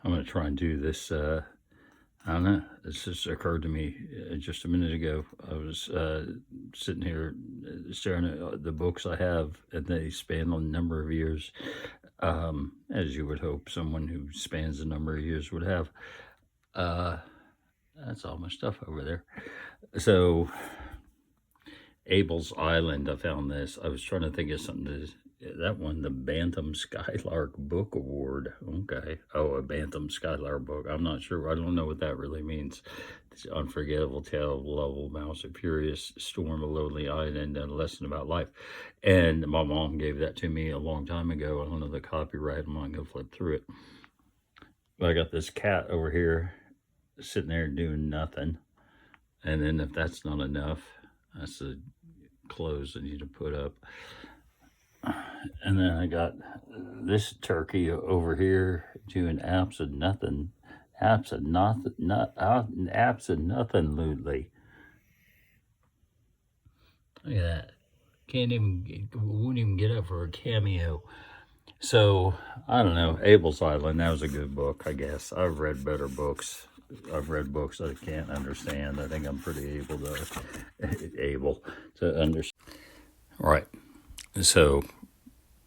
I'm going to try and do this. I don't know. This just occurred to me just a minute ago. I was sitting here staring at the books I have, and they span a number of years, as you would hope someone who spans a number of years would have. That's all my stuff over there. So, Abel's Island, I found this. I was trying to think of something that won the Bantam Skylark Book Award. Okay. Oh, a Bantam Skylark book. I'm not sure. I don't know what that really means. It's unforgettable tale of level mouse, a furious storm, a lonely island, and a lesson about life. And my mom gave that to me a long time ago. I don't know the copyright. I'm not going to flip through it. But I got this cat over here sitting there doing nothing. And then if that's not enough, that's the clothes I need to put up. And then I got this turkey over here doing absolutely nothing. Absolutely. Look at that. Wouldn't even get up for a cameo. So, I don't know. Abel's Island, that was a good book, I guess. I've read better books. I've read books that I can't understand. I think I'm pretty able to understand. Right. So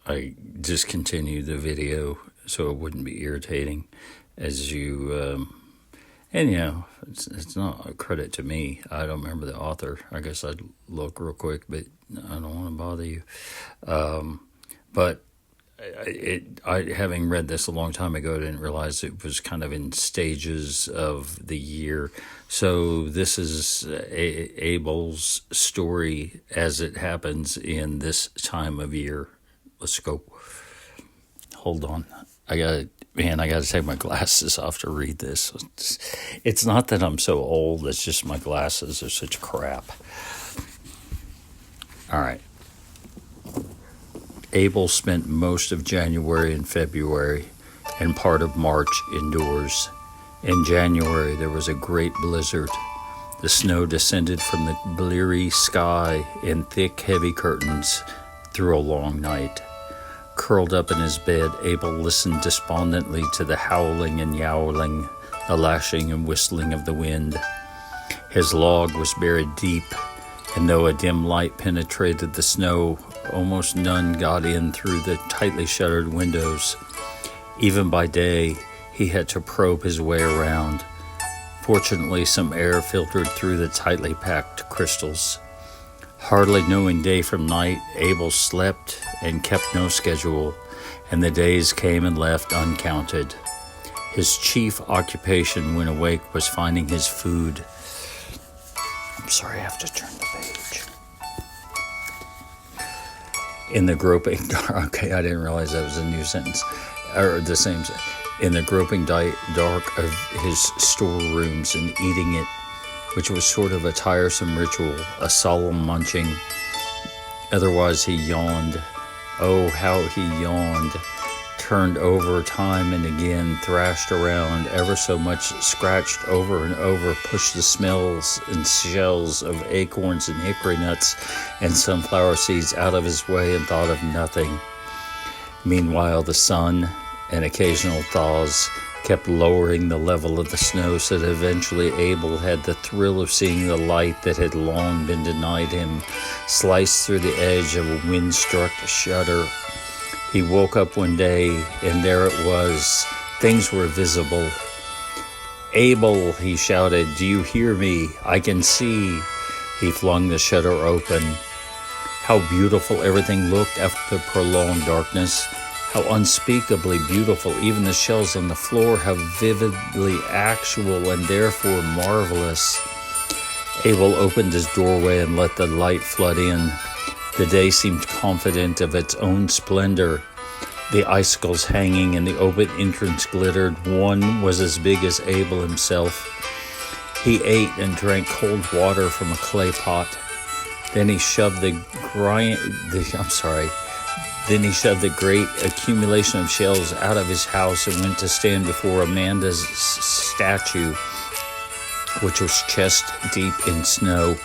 I discontinued the video so it wouldn't be irritating as you, and you know, it's not a credit to me. I don't remember the author. I guess I'd look real quick, but I don't want to bother you. But I having read this a long time ago, I didn't realize it was kind of in stages of the year. So this is Abel's story as it happens in this time of year. Let's go. Hold on. I gotta take my glasses off to read this. It's not that I'm so old, it's just my glasses are such crap. All right. Abel spent most of January and February and part of March indoors. In January, there was a great blizzard. The snow descended from the bleary sky in thick, heavy curtains through a long night. Curled up in his bed, Abel listened despondently to the howling and yowling, the lashing and whistling of the wind. His log was buried deep, and though a dim light penetrated the snow, almost none got in through the tightly shuttered windows. Even by day, he had to probe his way around. Fortunately, some air filtered through the tightly packed crystals. Hardly knowing day from night, Abel slept and kept no schedule, and the days came and left uncounted. His chief occupation when awake was finding his food. I'm sorry, I have to turn the page. In the groping dark, okay, I didn't realize that was a new sentence, or the same. In the groping dark of his storerooms and eating it, which was sort of a tiresome ritual, a solemn munching. Otherwise he yawned. Oh, how he yawned. Turned over time and again, thrashed around, ever so much scratched over and over, pushed the smells and shells of acorns and hickory nuts and sunflower seeds out of his way and thought of nothing. Meanwhile, the sun and occasional thaws kept lowering the level of the snow so that eventually Abel had the thrill of seeing the light that had long been denied him slice through the edge of a wind-struck shutter. He woke up one day, and there it was. Things were visible. "Abel," he shouted, "do you hear me? I can see." He flung the shutter open. How beautiful everything looked after the prolonged darkness. How unspeakably beautiful, even the shells on the floor, how vividly actual and therefore marvelous. Abel opened his doorway and let the light flood in. The day seemed confident of its own splendor. The icicles hanging in the open entrance glittered. One was as big as Abel himself. He ate and drank cold water from a clay pot. Then he shoved the great accumulation of shells out of his house and went to stand before Amanda's statue, which was chest deep in snow.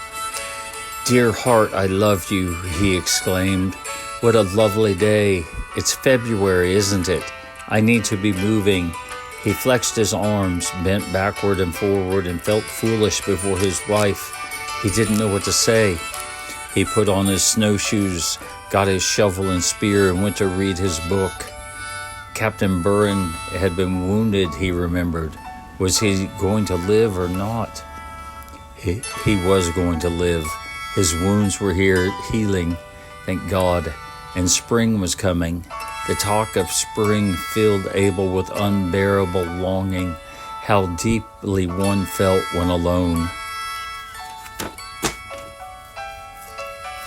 "Dear heart, I love you," he exclaimed. "What a lovely day. It's February, isn't it? I need to be moving." He flexed his arms, bent backward and forward, and felt foolish before his wife. He didn't know what to say. He put on his snowshoes, got his shovel and spear, and went to read his book. Captain Buren had been wounded, he remembered. Was he going to live or not? He was going to live. His wounds were here, healing, thank God, and spring was coming. The talk of spring filled Abel with unbearable longing. How deeply one felt when alone.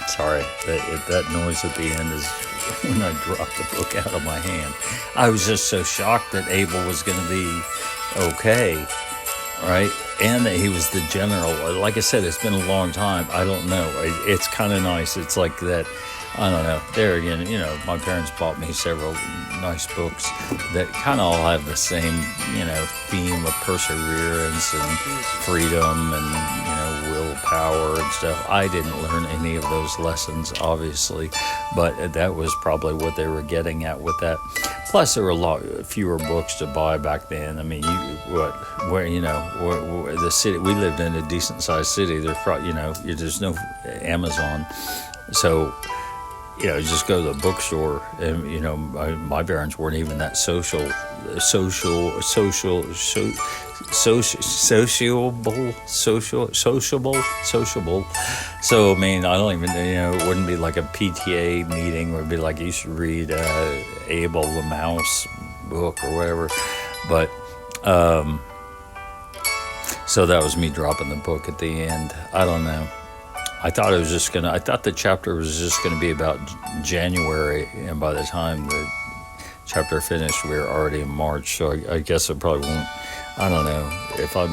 Sorry, that noise at the end is when I dropped the book out of my hand. I was just so shocked that Abel was going to be okay, right? And that he was the general. Like I said, it's been a long time. I don't know. It's kind of nice. It's like that. I don't know. There again, my parents bought me several nice books that kind of all have the same, theme of perseverance and freedom and, willpower and stuff. I didn't learn any of those lessons, obviously, but that was probably what they were getting at with that. Plus, there were a lot fewer books to buy back then. I mean, the city, we lived in a decent-sized city. There's probably, there's no Amazon, so just go to the bookstore. And my parents weren't even that sociable. So I mean, I don't even it wouldn't be like a PTA meeting. It would be like you should read Abel the Mouse book or whatever. But so that was me dropping the book at the end. I don't know. I thought the chapter was just gonna be about January, and by the time the chapter finished, we were already in March. So I guess I probably won't. I don't know if I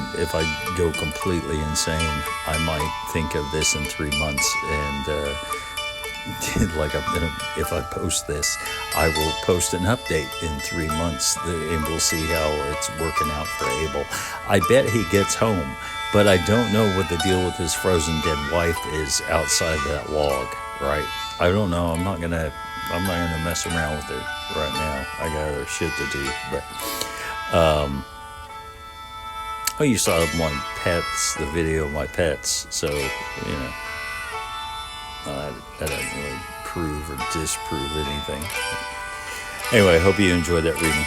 go completely insane, I might think of this in 3 months, and if I post this, I will post an update in 3 months, and we'll see how it's working out for Abel. I bet he gets home, but I don't know what the deal with his frozen dead wife is outside that log, right? I don't know. I'm not gonna mess around with it right now. I got other shit to do. But you saw my pets, the video of my pets, so that doesn't really prove or disprove anything. Anyway, I hope you enjoyed that reading.